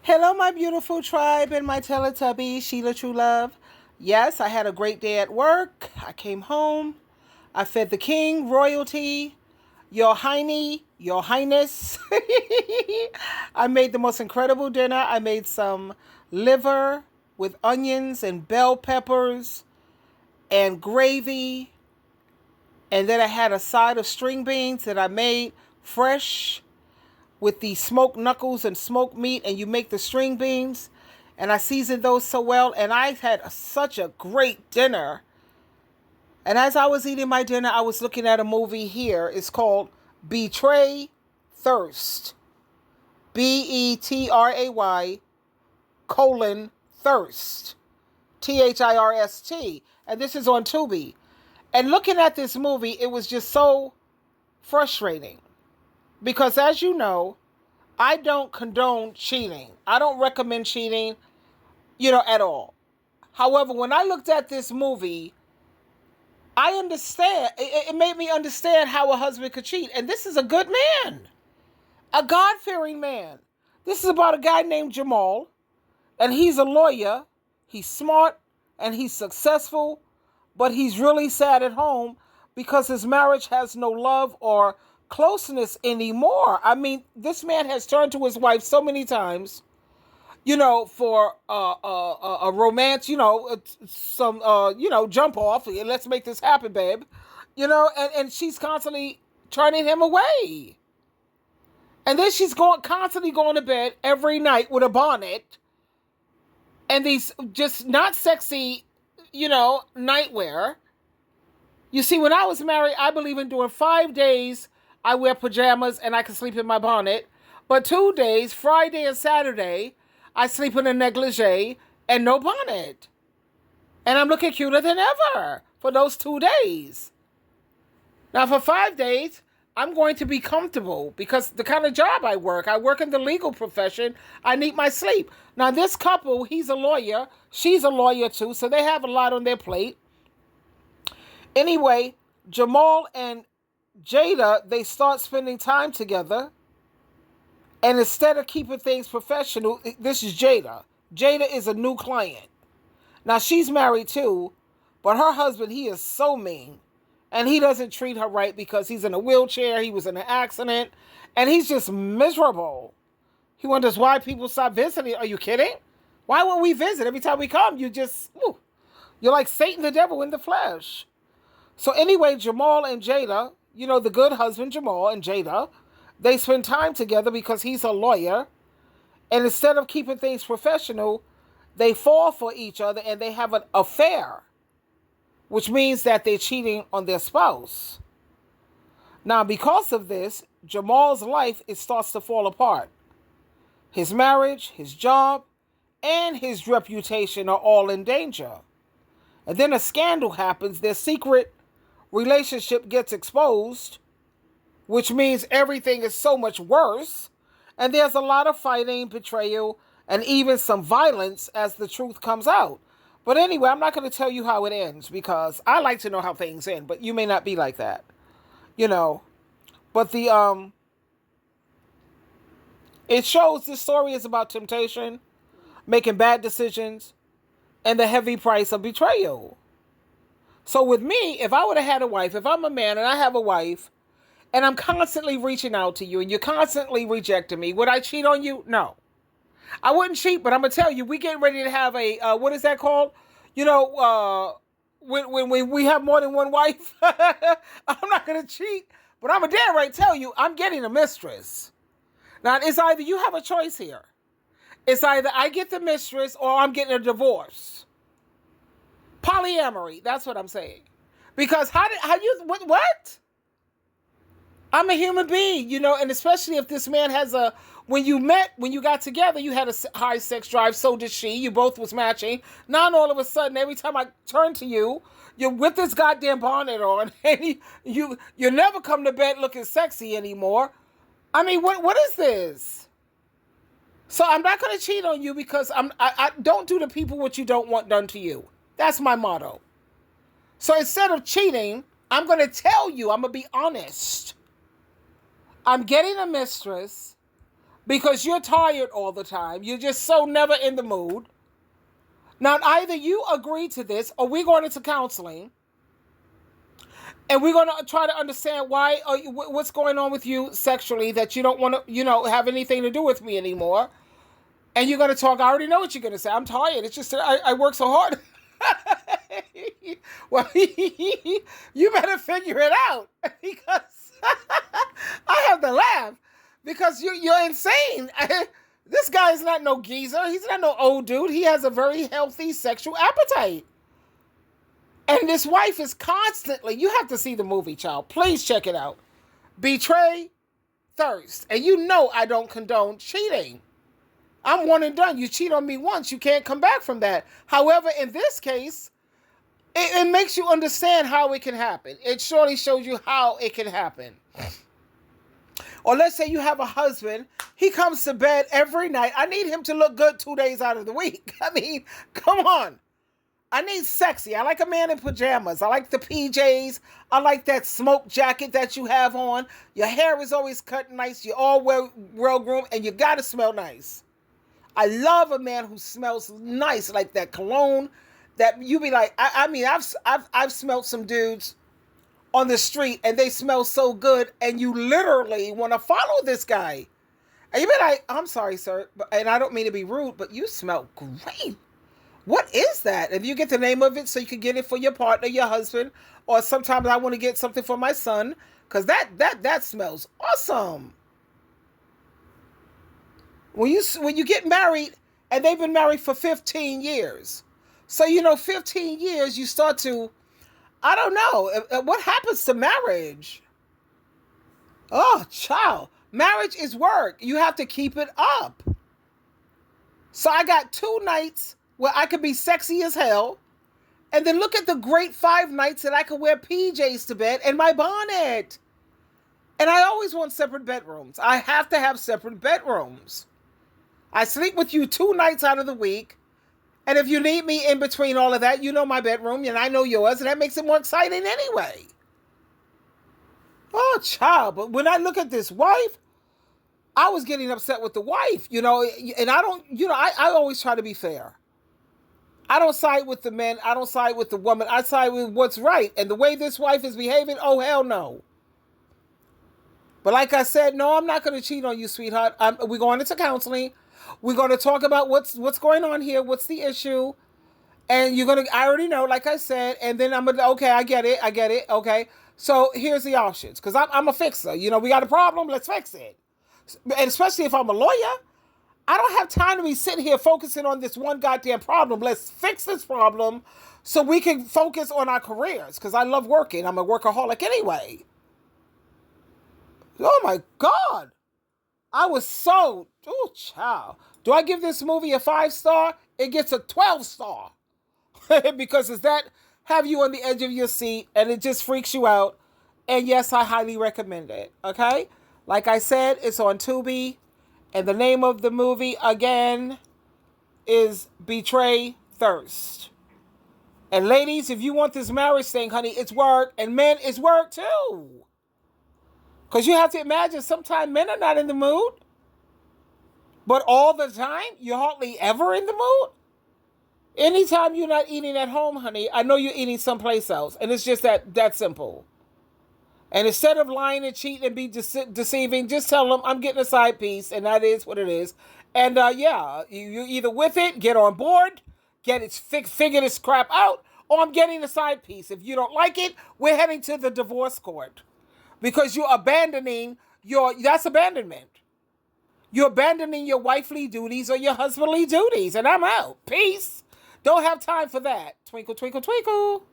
Hello, my beautiful tribe and my Teletubby, SheilaTruelove. Yes, I had a great day at work. I came home. I fed the king, royalty, your hiney, your highness. I made the most incredible dinner. I made some liver with onions and bell peppers and gravy. And then I had a side of string beans that I made fresh with the smoked knuckles and smoked meat, and you make the string beans, and I seasoned those so well, and I had such a great dinner. And as I was eating my dinner, I was looking at a movie here. It's called Betray Thirst. Betray colon thirst. Thirst. And this is on Tubi. And looking at this movie, it was just so frustrating. Because as you know, I don't condone cheating. I don't recommend cheating, at all. However, when I looked at this movie, I understand. It made me understand how a husband could cheat. And this is a good man, a God-fearing man. This is about a guy named Jamal, and he's a lawyer. He's smart, and he's successful, but he's really sad at home because his marriage has no love or closeness anymore. I mean, this man has turned to his wife so many times, for a romance, some, jump off. Let's make this happen, babe. And she's constantly turning him away. And then she's constantly going to bed every night with a bonnet and these just not sexy, nightwear. You see, when I was married, I believe in doing 5 days I wear pajamas and I can sleep in my bonnet. But 2 days, Friday and Saturday, I sleep in a negligee and no bonnet. And I'm looking cuter than ever for those 2 days. Now for 5 days, I'm going to be comfortable because the kind of job I work in the legal profession. I need my sleep. Now this couple, he's a lawyer. She's a lawyer too. So they have a lot on their plate. Anyway, Jamal and Jada, they start spending time together. And instead of keeping things professional, this is Jada. Jada is a new client. Now, she's married too, but her husband, he is so mean. And he doesn't treat her right because he's in a wheelchair. He was in an accident. And he's just miserable. He wonders why people stop visiting. Are you kidding? Why would we visit? Every time we come, you're like Satan the devil in the flesh. So anyway, Jamal and Jada, the good husband Jamal and Jada, they spend time together because he's a lawyer. And instead of keeping things professional, they fall for each other and they have an affair, which means that they're cheating on their spouse. Now, because of this, Jamal's life, it starts to fall apart. His marriage, his job, and his reputation are all in danger. And then a scandal happens. Their secret relationship gets exposed, which means everything is so much worse. And there's a lot of fighting, betrayal, and even some violence as the truth comes out. But anyway, I'm not going to tell you how it ends because I like to know how things end, but you may not be like that, But it shows this story is about temptation, making bad decisions, and the heavy price of betrayal. So with me, if I would have had a wife, if I'm a man and I have a wife, and I'm constantly reaching out to you and you're constantly rejecting me, would I cheat on you? No. I wouldn't cheat, but I'm going to tell you, we getting ready to have a, what is that called? When we have more than one wife, I'm not going to cheat, but I'm a damn right tell you, I'm getting a mistress. Now, it's either you have a choice here. It's either I get the mistress or I'm getting a divorce. Polyamory, that's what I'm saying. Because what? I'm a human being, and especially if this man has when you got together, you had a high sex drive, so did she. You both was matching. Now all of a sudden, every time I turn to you, you're with this goddamn bonnet on, and you never come to bed looking sexy anymore. I mean, what is this? So I'm not going to cheat on you because I don't do to people what you don't want done to you. That's my motto. So instead of cheating, I'm going to tell you, I'm going to be honest. I'm getting a mistress. because you're tired all the time. You're just so never in the mood. Now, either you agree to this or we're going into counseling and we're going to try to understand what's going on with you sexually that you don't want to, have anything to do with me anymore. And you're going to talk. I already know what you're going to say. I'm tired. It's just that I work so hard. Well, you better figure it out because I have to laugh because you're insane. This guy is not no geezer. He's not no old dude. He has a very healthy sexual appetite. And this wife is constantly, you have to see the movie, child. Please check it out. Betray, thirst. And you know I don't condone cheating. I'm one and done. You cheat on me once, you can't come back from that. However, in this case, it makes you understand how it can happen. It surely shows you how it can happen. Or let's say you have a husband. He comes to bed every night. I need him to look good 2 days out of the week. I mean, come on. I need sexy. I like a man in pajamas. I like the PJs. I like that smoke jacket that you have on. Your hair is always cut nice. You're all well-groomed, and you got to smell nice. I love a man who smells nice, like that cologne that you be like, I've smelled some dudes on the street and they smell so good and you literally want to follow this guy. And you be like, I'm sorry, sir, and I don't mean to be rude, but you smell great. What is that? If you get the name of it so you can get it for your partner, your husband, or sometimes I want to get something for my son, because that smells awesome. When you get married, and they've been married for 15 years. So, 15 years, you start to, I don't know, what happens to marriage? Oh, child. Marriage is work. You have to keep it up. So I got 2 nights where I could be sexy as hell. And then look at the great 5 nights that I could wear PJs to bed and my bonnet. And I always want separate bedrooms. I have to have separate bedrooms. I sleep with you 2 nights out of the week. And if you need me in between all of that, you know my bedroom and I know yours. And that makes it more exciting anyway. Oh, child. But when I look at this wife, I was getting upset with the wife, and I don't, I always try to be fair. I don't side with the men. I don't side with the woman. I side with what's right. And the way this wife is behaving, oh, hell no. But like I said, no, I'm not going to cheat on you, sweetheart. We're going into counseling. We're going to talk about what's going on here. What's the issue? And I already know, like I said, and then okay, I get it. Okay. So here's the options. Because I'm a fixer. We got a problem. Let's fix it. And especially if I'm a lawyer, I don't have time to be sitting here focusing on this one goddamn problem. Let's fix this problem so we can focus on our careers. Because I love working. I'm a workaholic anyway. Oh my God. I was so, child. Do I give this movie a 5-star? It gets a 12-star. Because it's that have you on the edge of your seat and it just freaks you out. And yes, I highly recommend it. Okay? Like I said, it's on Tubi. And the name of the movie, again, is Betray Thirst. And ladies, if you want this marriage thing, honey, it's work. And men, it's work too. Because you have to imagine sometimes men are not in the mood. But all the time, you're hardly ever in the mood. Anytime you're not eating at home, honey, I know you're eating someplace else. And it's just that simple. And instead of lying and cheating and be deceiving, just tell them I'm getting a side piece, and that is what it is. And you either with it, get on board, figure this crap out, or I'm getting a side piece. If you don't like it, we're heading to the divorce court because you're abandoning that's abandonment. You're abandoning your wifely duties or your husbandly duties, and I'm out. Peace. Don't have time for that. Twinkle, twinkle, twinkle.